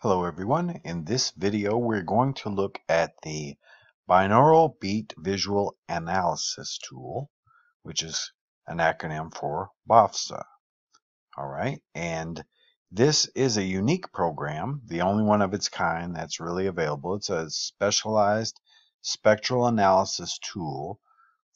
Hello everyone. In this video we're going to look at the Binaural Beat Visual Analysis tool, which is an acronym for BAVSA. Alright, and this is a unique program, the only one of its kind that's really available. It's a specialized spectral analysis tool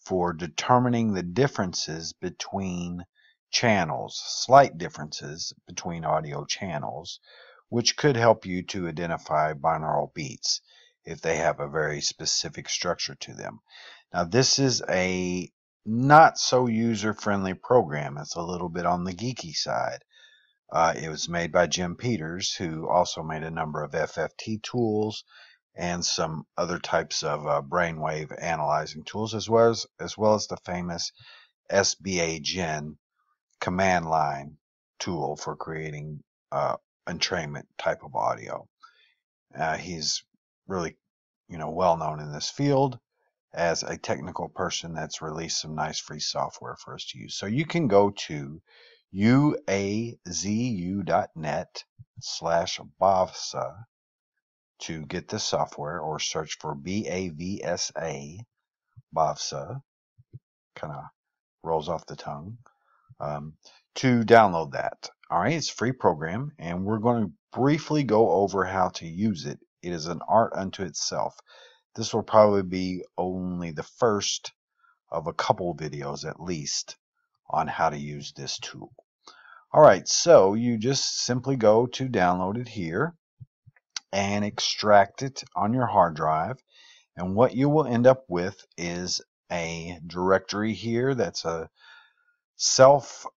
for determining the differences between channels, slight differences between audio channels, which could help you to identify binaural beats if they have a very specific structure to them. Now, this is a not so user-friendly program. It's a little bit on the geeky side. It was made by Jim Peters, who also made a number of FFT tools and some other types of brainwave analyzing tools, as well as the famous SBA Gen command line tool for creating entrainment type of audio. He's really, well known in this field as a technical person that's released some nice free software for us to use. So you can go to uazu.net/BAVSA to get this software, or search for BAVSA, BAVSA, kind of rolls off the tongue, to download that. All right, it's a free program, and we're going to briefly go over how to use it. It is an art unto itself. This will probably be only the first of a couple videos at least on how to use this tool. All right, so you just simply go to download it here and extract it on your hard drive, and what you will end up with is a directory here that's a self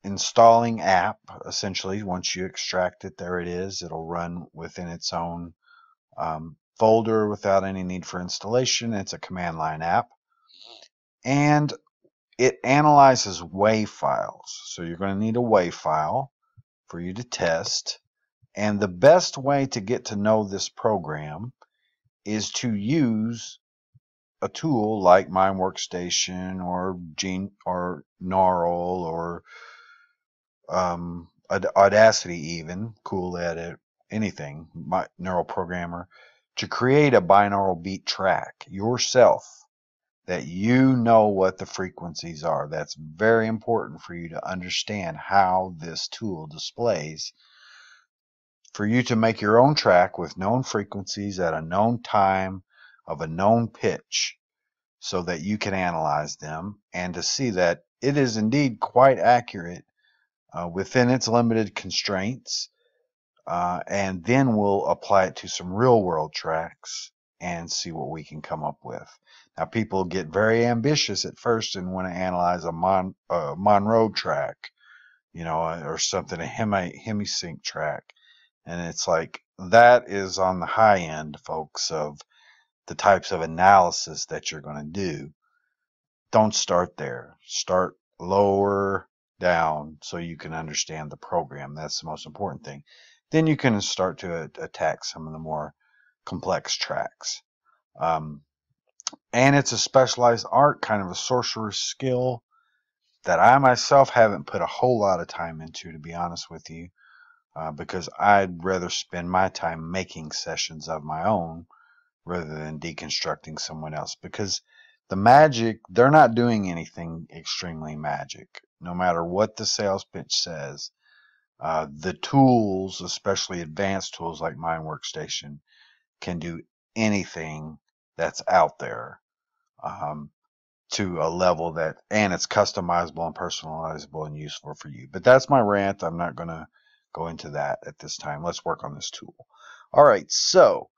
installing app. Essentially, once you extract it, there it is. It'll run within its own folder without any need for installation. It's a command line app, and it analyzes WAV files. So you're going to need a WAV file for you to test. And the best way to get to know this program is to use a tool like My Workstation or Binaural or Audacity, even Cool Edit, anything, Neural Programmer, to create a binaural beat track yourself that you know what the frequencies are. That's very important for you to understand how this tool displays, for you to make your own track with known frequencies at a known time of a known pitch, so that you can analyze them and to see that it is indeed quite accurate within its limited constraints, and then we'll apply it to some real world tracks and see what we can come up with. Now, people get very ambitious at first and want to analyze a Monroe track, or something, a hemisync track, and it's like that is on the high end, folks, of the types of analysis that you're going to do. Don't start there. Start lower down so you can understand the program. That's the most important thing. Then you can start to attack some of the more complex tracks. And it's a specialized art, kind of a sorcerer's skill that I myself haven't put a whole lot of time into, to be honest with you, because I'd rather spend my time making sessions of my own rather than deconstructing someone else, because the magic, they're not doing anything extremely magic. No matter what the sales pitch says, the tools, especially advanced tools like My Workstation, can do anything that's out there, to a level that, and it's customizable and personalizable and useful for you. But that's my rant. I'm not going to go into that at this time. Let's work on this tool. All right, so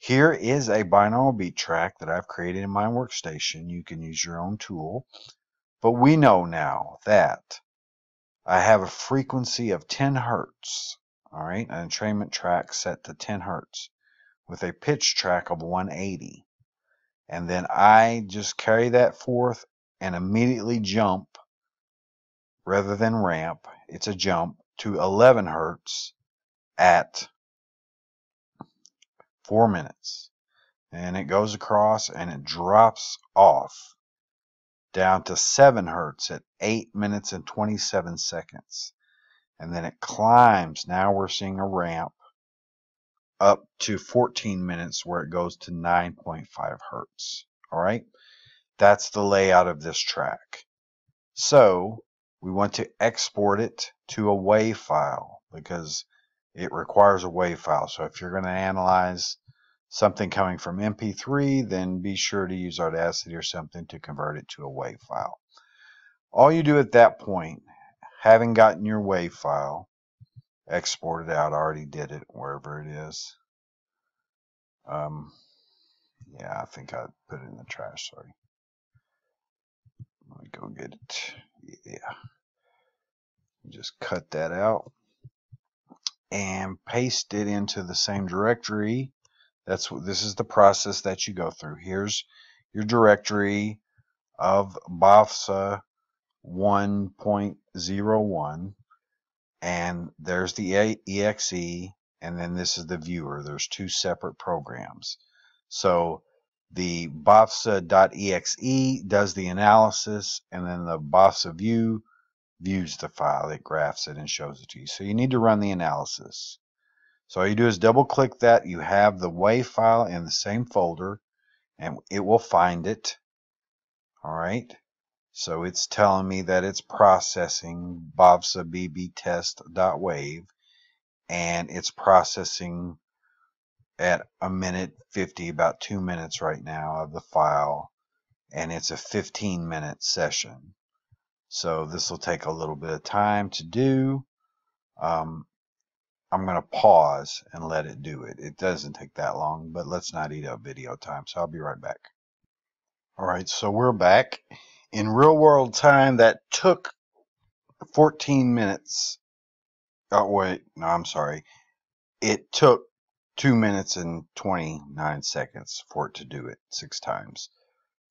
here is a binaural beat track that I've created in My Workstation. You can use your own tool, but we know now that I have a frequency of 10 hertz. All right, an entrainment track set to 10 hertz with a pitch track of 180. And then I just carry that forth and immediately jump, rather than ramp, it's a jump to 11 hertz at 4 minutes. And it goes across and it drops off down to 7 hertz at 8 minutes and 27 seconds. And then it climbs. Now we're seeing a ramp up to 14 minutes where it goes to 9.5 hertz. All right, that's the layout of this track. So we want to export it to a WAV file because it requires a WAV file. So if you're going to analyze something coming from MP3, then be sure to use Audacity or something to convert it to a WAV file. All you do at that point, having gotten your WAV file exported out, I already did it wherever it is. Yeah, I think I put it in the trash, sorry. Let me go get it. Yeah. Just cut that out and paste it into the same directory. This is the process that you go through. Here's your directory of BAVSA 1.01, and there's the exe, and then this is the viewer. There's two separate programs. So the BAVSA.exe does the analysis, and then the BAVSA view views the file. It graphs it and shows it to you. So you need to run the analysis. So all you do is double click that. You have the WAV file in the same folder, and it will find it. All right. So it's telling me that it's processing BAVSA BB test.wav, and it's processing at 1:50, about 2 minutes right now of the file, and it's a 15-minute session. So this will take a little bit of time to do. I'm going to pause and let it do it. It doesn't take that long, but let's not eat up video time. So I'll be right back. All right, so we're back. In real world time, that took 14 minutes. Oh, wait, no, I'm sorry. It took 2 minutes and 29 seconds for it to do it 6 times.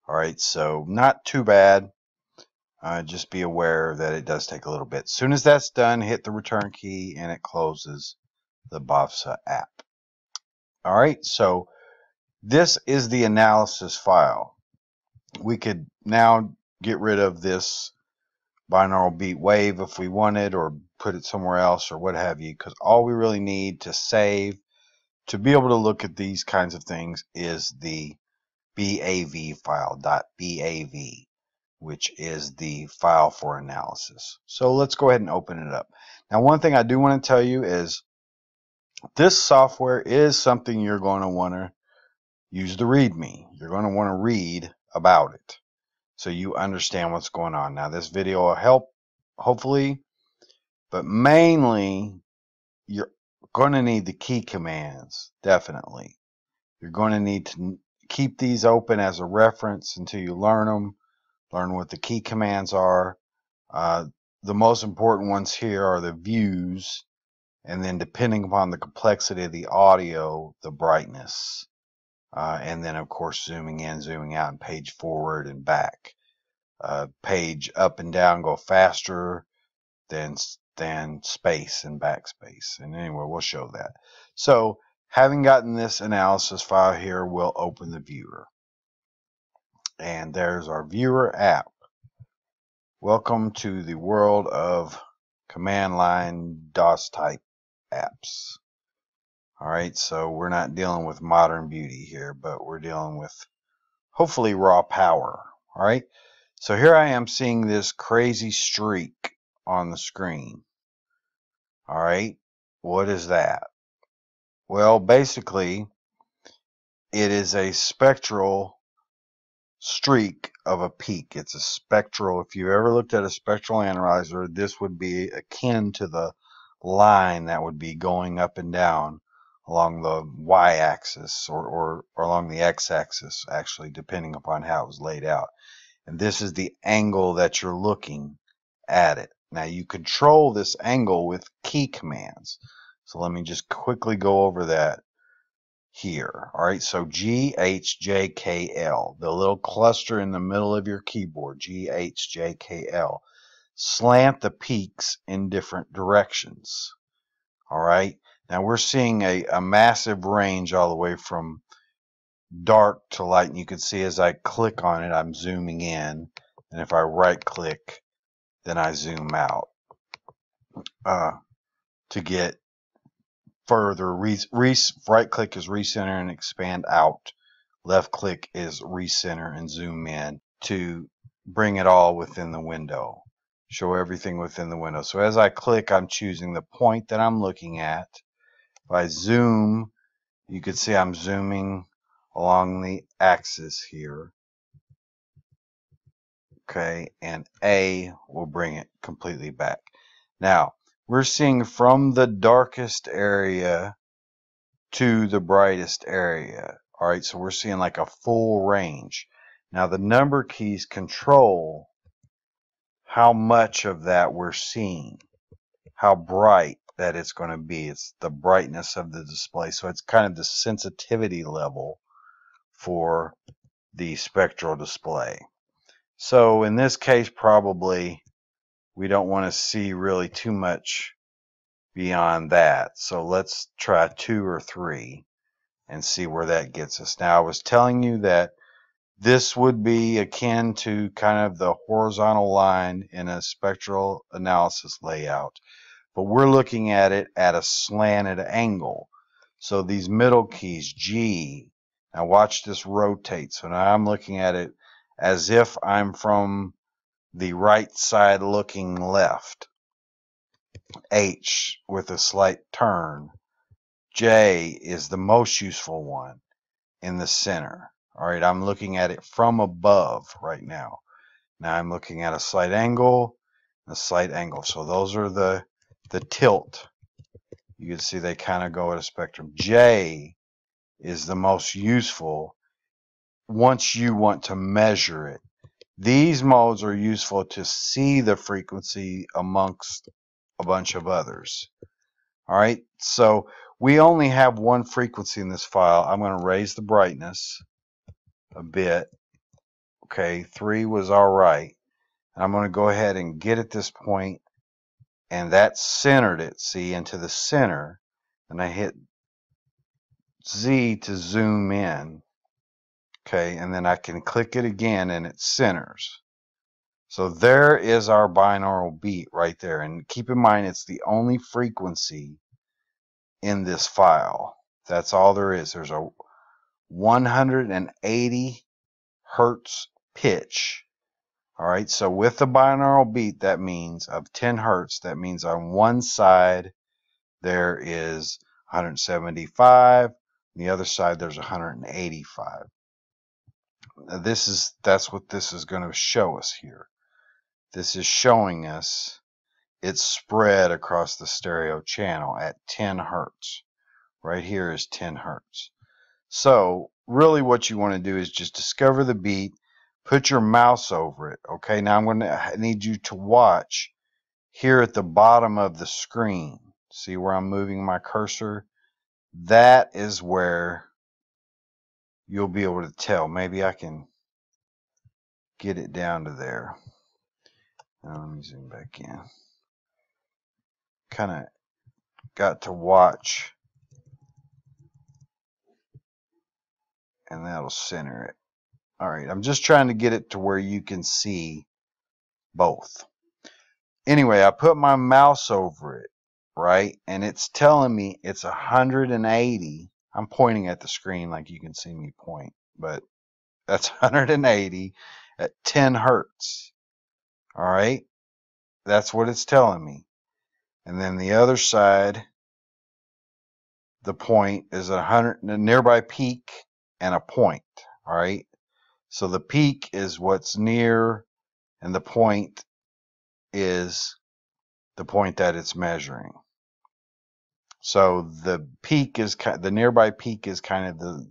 All right, so not too bad. Just be aware that it does take a little bit. As soon as that's done, hit the return key and it closes the BAVSA app. All right, so this is the analysis file. We could now get rid of this binaural beat wave if we wanted, or put it somewhere else or what have you, because all we really need to save to be able to look at these kinds of things is the BAV file, .bav, which is the file for analysis. So let's go ahead and open it up. Now, one thing I do want to tell you is this software is something you're going to want to use the README. You're going to want to read about it so you understand what's going on. Now, this video will help, hopefully, but mainly you're going to need the key commands, definitely. You're going to need to keep these open as a reference until you learn them, learn what the key commands are. The most important ones here are the views, and then depending upon the complexity of the audio, the brightness. And then, of course, zooming in, zooming out, and page forward and back. Page up and down go faster than space and backspace. And anyway, we'll show that. So, having gotten this analysis file here, we'll open the viewer. And there's our viewer app. Welcome to the world of command line DOS type apps. All right, so we're not dealing with modern beauty here, but we're dealing with hopefully raw power. All right, so here I am seeing this crazy streak on the screen. All right, what is that? Well, basically, it is a spectral streak of a peak. It's a spectral. If you ever looked at a spectral analyzer, this would be akin to the line that would be going up and down along the y-axis or along the x-axis, actually, depending upon how it was laid out. And this is the angle that you're looking at it. Now, you control this angle with key commands. So let me just quickly go over that here. All right, so GHJKL, the little cluster in the middle of your keyboard, GHJKL. Slant the peaks in different directions. All right, now we're seeing a massive range all the way from dark to light, and you can see as I click on it, I'm zooming in, and if I right click, then I zoom out to get further. Right click is recenter and expand out. Left click is recenter and zoom in to bring it all within the window. Show everything within the window. So as I click, I'm choosing the point that I'm looking at. If I zoom, you can see I'm zooming along the axis here. Okay, and A will bring it completely back. Now, we're seeing from the darkest area to the brightest area. All right, so we're seeing like a full range. Now, the number keys control how much of that we're seeing, how bright that it's going to be. It's the brightness of the display. So it's kind of the sensitivity level for the spectral display. So in this case, probably we don't want to see really too much beyond that. So let's try 2 or 3 and see where that gets us. Now, I was telling you that this would be akin to kind of the horizontal line in a spectral analysis layout, but we're looking at it at a slanted angle. So these middle keys, G, now watch this rotate. So now I'm looking at it as if I'm from the right side looking left. H with a slight turn. J is the most useful one in the center. All right, I'm looking at it from above right now. Now I'm looking at a slight angle, a slight angle. So those are the tilt. You can see they kind of go at a spectrum. J is the most useful once you want to measure it. These modes are useful to see the frequency amongst a bunch of others. All right, so we only have one frequency in this file. I'm going to raise the brightness a bit. Okay, 3 was all right. And I'm going to go ahead and get at this point, and that centered it, see, into the center. And I hit Z to zoom in. Okay, and then I can click it again and it centers. So there is our binaural beat right there. And keep in mind, it's the only frequency in this file. That's all there is. There's a 180 hertz pitch. All right, so with the binaural beat, that means of 10 hertz, that means on one side there is 175, on the other side there's 185. That's what this is going to show us here. This is showing us it's spread across the stereo channel at 10 hertz. Right here is 10 hertz. So really what you want to do is just discover the beat, put your mouse over it. Okay, now I'm going to need you to watch here at the bottom of the screen. See where I'm moving my cursor? That is where you'll be able to tell. Maybe I can get it down to there. Now let me zoom back in. Kind of got to watch, and that'll center it. All right, I'm just trying to get it to where you can see both. Anyway, I put my mouse over it, right? And it's telling me it's 180. I'm pointing at the screen like you can see me point, but that's 180 at 10 hertz. All right, that's what it's telling me. And then the other side, the point is 100, a nearby peak and a point. All right, so the peak is what's near, and the point is the point that it's measuring. So the peak is the nearby peak is kind of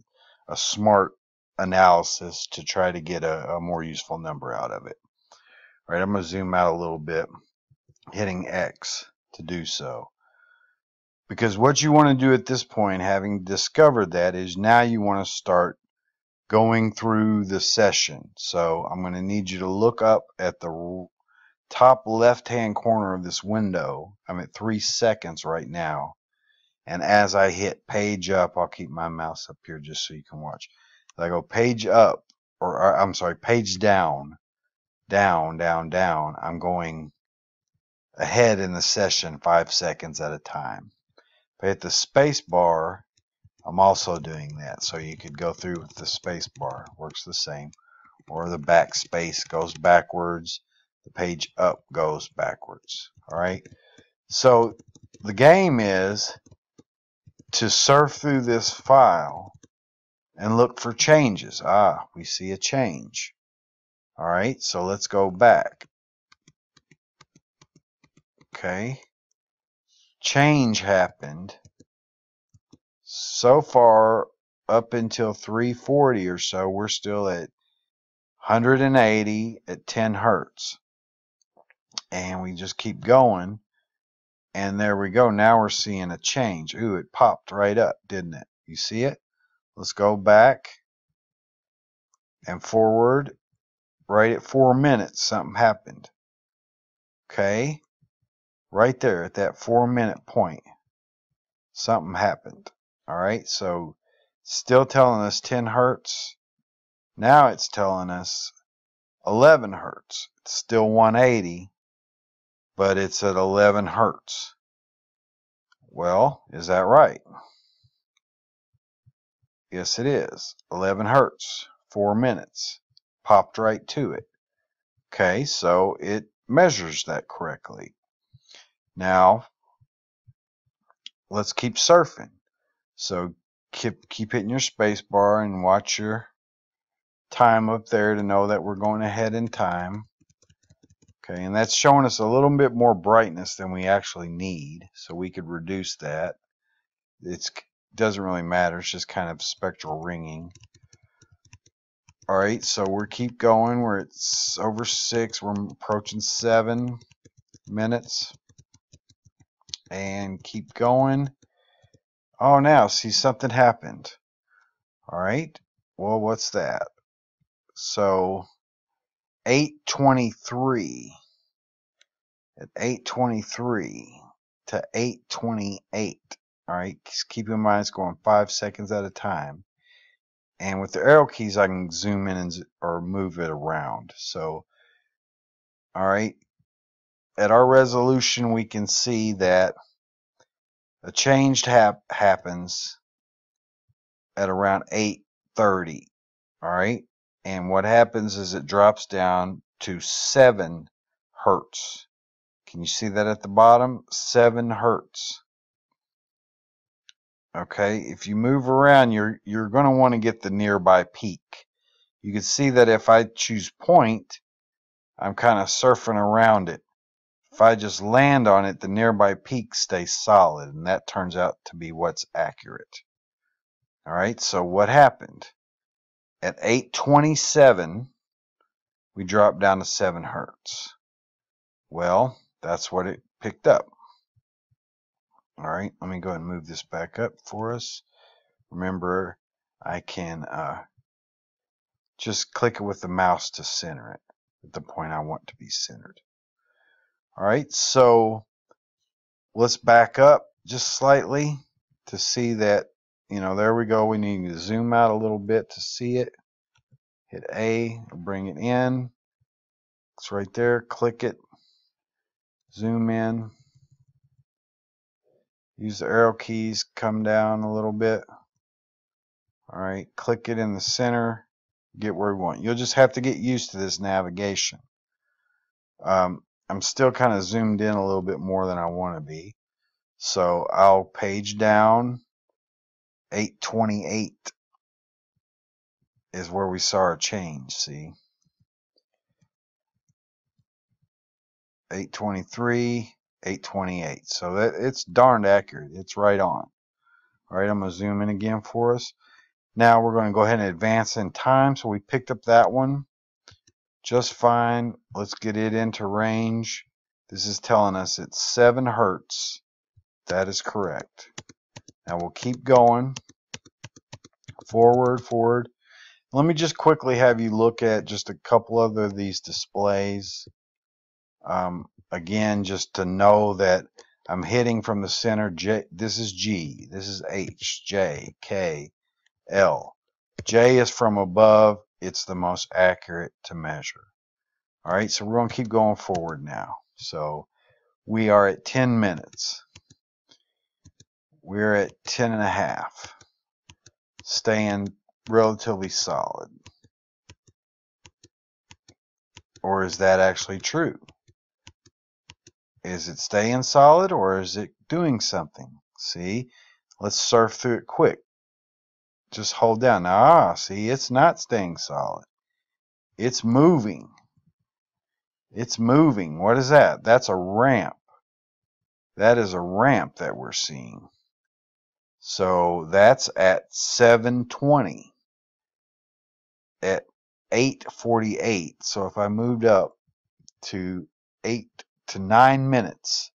a smart analysis to try to get a more useful number out of it. All right, I'm going to zoom out a little bit, hitting X to do so. Because what you want to do at this point, having discovered that, is now you want to start going through the session. So I'm going to need you to look up at the top left-hand corner of this window. I'm at 3 seconds right now. And as I hit page up, I'll keep my mouse up here just so you can watch. If I go page up, or I'm sorry, page down, down, down, down, I'm going ahead in the session 5 seconds at a time. If I hit the space bar, I'm also doing that. So you could go through with the space bar. Works the same. Or the backspace goes backwards. The page up goes backwards. Alright. So the game is to surf through this file and look for changes. Ah, we see a change. Alright, so let's go back. Okay. Change happened. So far, up until 340 or so, we're still at 180 at 10 hertz. And we just keep going. And there we go. Now we're seeing a change. Ooh, it popped right up, didn't it? You see it? Let's go back and forward. Right at 4 minutes, something happened. Okay? Right there at that 4-minute point, something happened. Alright, so still telling us 10 hertz. Now it's telling us 11 hertz. It's still 180, but it's at 11 hertz. Well, is that right? Yes, it is. 11 hertz, 4 minutes. Popped right to it. Okay, so it measures that correctly. Now, let's keep surfing. So keep hitting your space bar and watch your time up there to know that we're going ahead in time. Okay, and that's showing us a little bit more brightness than we actually need, so we could reduce that. It doesn't really matter, it's just kind of spectral ringing. Alright, so we're keep going. We're at over 6, we're approaching 7 minutes. And keep going. Oh, now, see, something happened. Alright, well, what's that? So, 8:23. At 8:23 to 8:28. Alright, keep in mind it's going 5 seconds at a time. And with the arrow keys, I can zoom in or move it around. So, alright, at our resolution, we can see that a change happens at around 8:30. Alright, and what happens is it drops down to 7 hertz. Can you see that at the bottom? 7 hertz. Okay, if you move around, you're going to want to get the nearby peak. You can see that if I choose point, I'm kind of surfing around it. If I just land on it, the nearby peak stays solid, and that turns out to be what's accurate. Alright, so what happened? At 8:27, we dropped down to 7 hertz. Well, that's what it picked up. Alright, let me go ahead and move this back up for us. Remember, I can just click it with the mouse to center it at the point I want to be centered. Alright, so let's back up just slightly to see that, there we go. We need to zoom out a little bit to see it. Hit A, bring it in. It's right there. Click it. Zoom in. Use the arrow keys, come down a little bit. Alright, click it in the center, get where we want. You'll just have to get used to this navigation. I'm still kind of zoomed in a little bit more than I want to be. So I'll page down. 8:28 is where we saw a change, see? 8:23, 8:28. So it's darned accurate. It's right on. Alright, I'm going to zoom in again for us. Now we're going to go ahead and advance in time. So we picked up that one just fine. Let's get it into range. This is telling us it's 7 hertz. That is correct. Now we'll keep going. Forward. Let me just quickly have you look at just a couple of these displays. Again, just to know that I'm hitting from the center. This is G. This is H, J, K, L. J is from above. It's the most accurate to measure. Alright, so we're going to keep going forward now. So we are at 10 minutes. we're at 10.5, staying relatively solid. Or is that actually true? Is it staying solid or is it doing something? See, let's surf through it quick. Just hold down. Now, see, it's not staying solid. It's moving. It's moving. What is that? That's a ramp. That is a ramp that we're seeing. So that's at 7:20. At 8:48. So if I moved up to 8 to 9 minutes,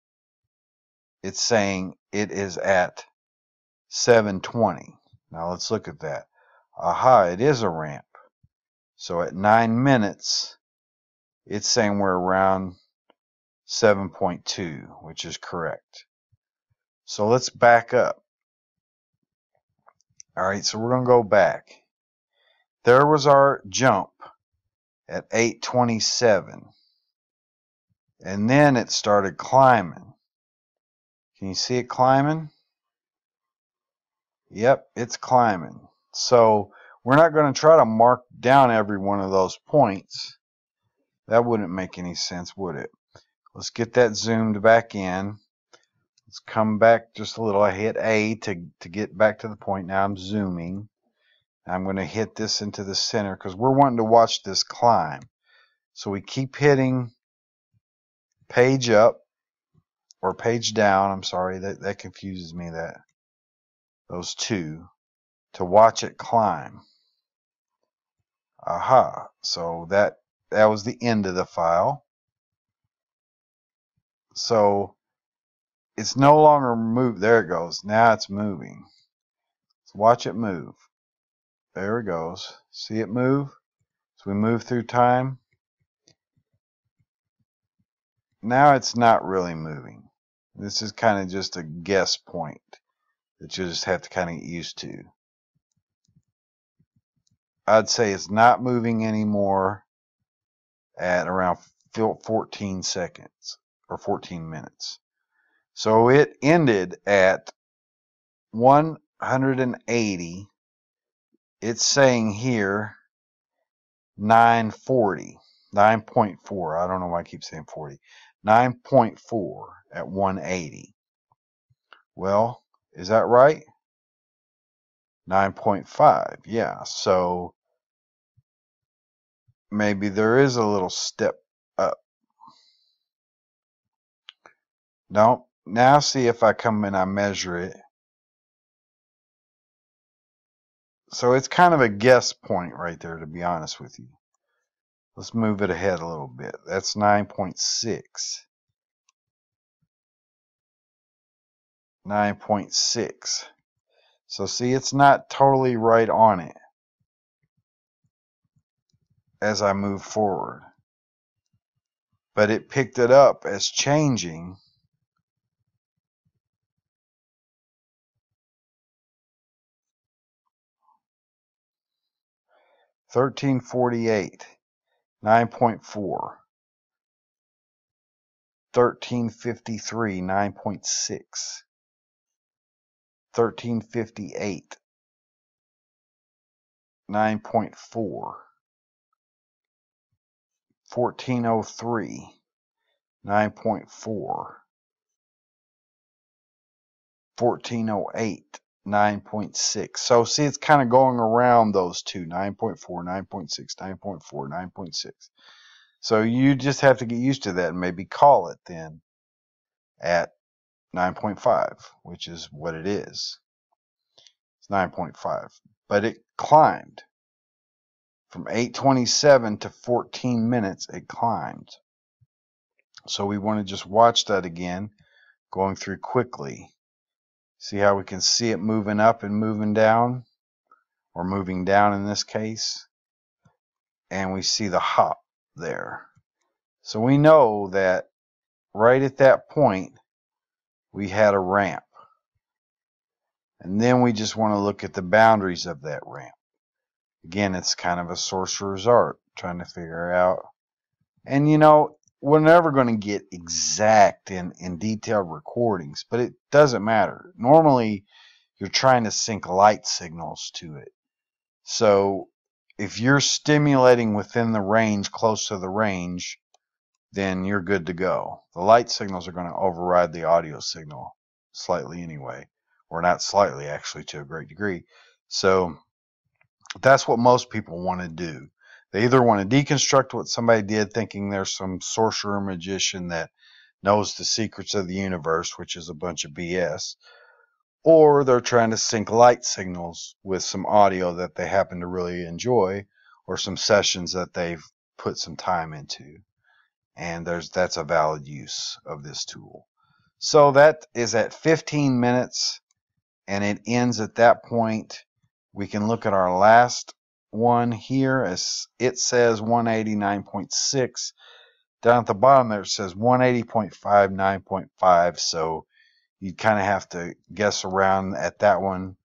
it's saying it is at 7:20. Now let's look at that. Aha, it is a ramp. So at 9 minutes, it's saying we're around 7.2, which is correct. So let's back up. All right, so we're going to go back. There was our jump at 8:27. And then it started climbing. Can you see it climbing? Yep, it's climbing. So we're not going to try to mark down every one of those points. That wouldn't make any sense, would it? Let's get that zoomed back in. Let's come back just a little. I hit A to get back to the point. Now I'm zooming. I'm going to hit this into the center because we're wanting to watch this climb. So we keep hitting page up or page down. I'm sorry, that confuses me, those two, to watch it climb. Aha, so that was the end of the file. So it's no longer moved. There it goes. Now it's moving. Let's watch it move. There it goes. See it move? So we move through time. Now it's not really moving. This is kind of just a guess point that you just have to kind of get used to. I'd say it's not moving anymore at around 14 seconds or 14 minutes. So it ended at 180. It's saying here 940, 9.4. I don't know why I keep saying 40. 9.4 at 180. Well, is that right? 9.5. Yeah, so maybe there is a little step up. No, now see if I come and I measure it. So it's kind of a guess point right there, to be honest with you. Let's move it ahead a little bit. That's 9.6. 9.6. So see, it's not totally right on it as I move forward. But it picked it up as changing. $13.48, 9.4. $13.53, 9.6. $13.58, 9.4. $14.03, 9.4. $14.08, 9.6. So see, it's kind of going around those two, 9.4, 9.6, 9.4, 9.6. So you just have to get used to that and maybe call it then at 9.5, which is what it is. It's 9.5. But it climbed. From 8:27 to 14 minutes, it climbed. So we want to just watch that again, going through quickly. See how we can see it moving up and moving down, or moving down in this case. And we see the hop there. So we know that right at that point, we had a ramp. And then we just want to look at the boundaries of that ramp. Again, it's kind of a sorcerer's art, trying to figure out. And you know, we're never going to get exact and detailed recordings, but it doesn't matter. Normally, you're trying to sync light signals to it. So if you're stimulating within the range, close to the range, then you're good to go. The light signals are going to override the audio signal slightly anyway, or not slightly, actually, to a great degree. So that's what most people want to do. They either want to deconstruct what somebody did, thinking there's some sorcerer magician that knows the secrets of the universe, which is a bunch of BS, or they're trying to sync light signals with some audio that they happen to really enjoy, or some sessions that they've put some time into. And that's a valid use of this tool. So that is at 15 minutes, and it ends at that point. We can look at our last one here, as it says 189.6. Down at the bottom there it says 180.5, 9.5. So you kind of have to guess around at that one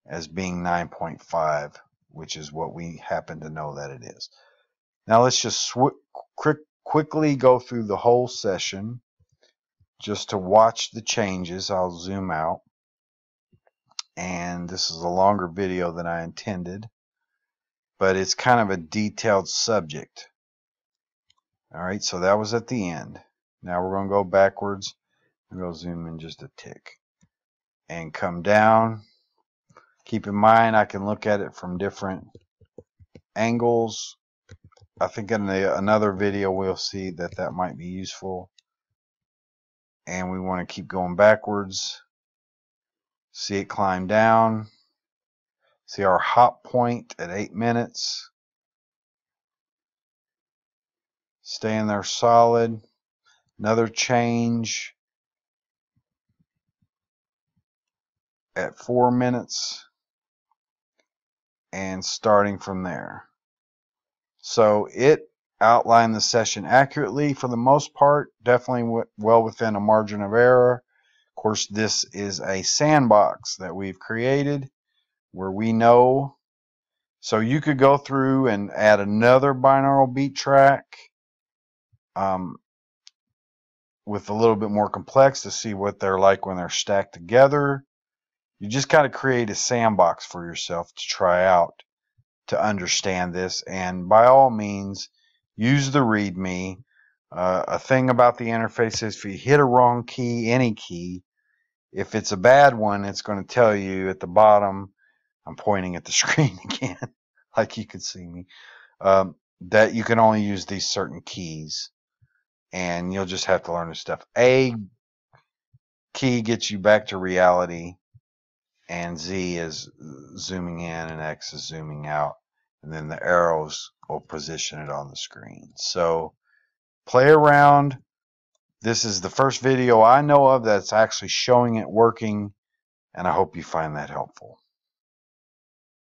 as being 9.5, which is what we happen to know that it is. Now let's just quickly go through the whole session just to watch the changes. I'll zoom out. And this is a longer video than I intended, but it's kind of a detailed subject. Alright, so that was at the end. Now we're going to go backwards. I'm going to zoom in just a tick and come down. Keep in mind I can look at it from different angles. I think in another video we'll see that might be useful. And we want to keep going backwards. See it climb down. See our hop point at 8 minutes. Staying there solid. Another change at 4 minutes. And starting from there. So it outlined the session accurately for the most part. Definitely well within a margin of error. Of course, this is a sandbox that we've created where we know. So you could go through and add another binaural beat track with a little bit more complex to see what they're like when they're stacked together. You just got to create a sandbox for yourself to try out to understand this. And by all means, use the README. A thing about the interface is if you hit a wrong key, any key, if it's a bad one, it's going to tell you at the bottom. I'm pointing at the screen again, like you could see me, that you can only use these certain keys. And you'll just have to learn this stuff. A key gets you back to reality, and Z is zooming in, and X is zooming out. And then the arrows will position it on the screen. So play around. This is the first video I know of that's actually showing it working, and I hope you find that helpful.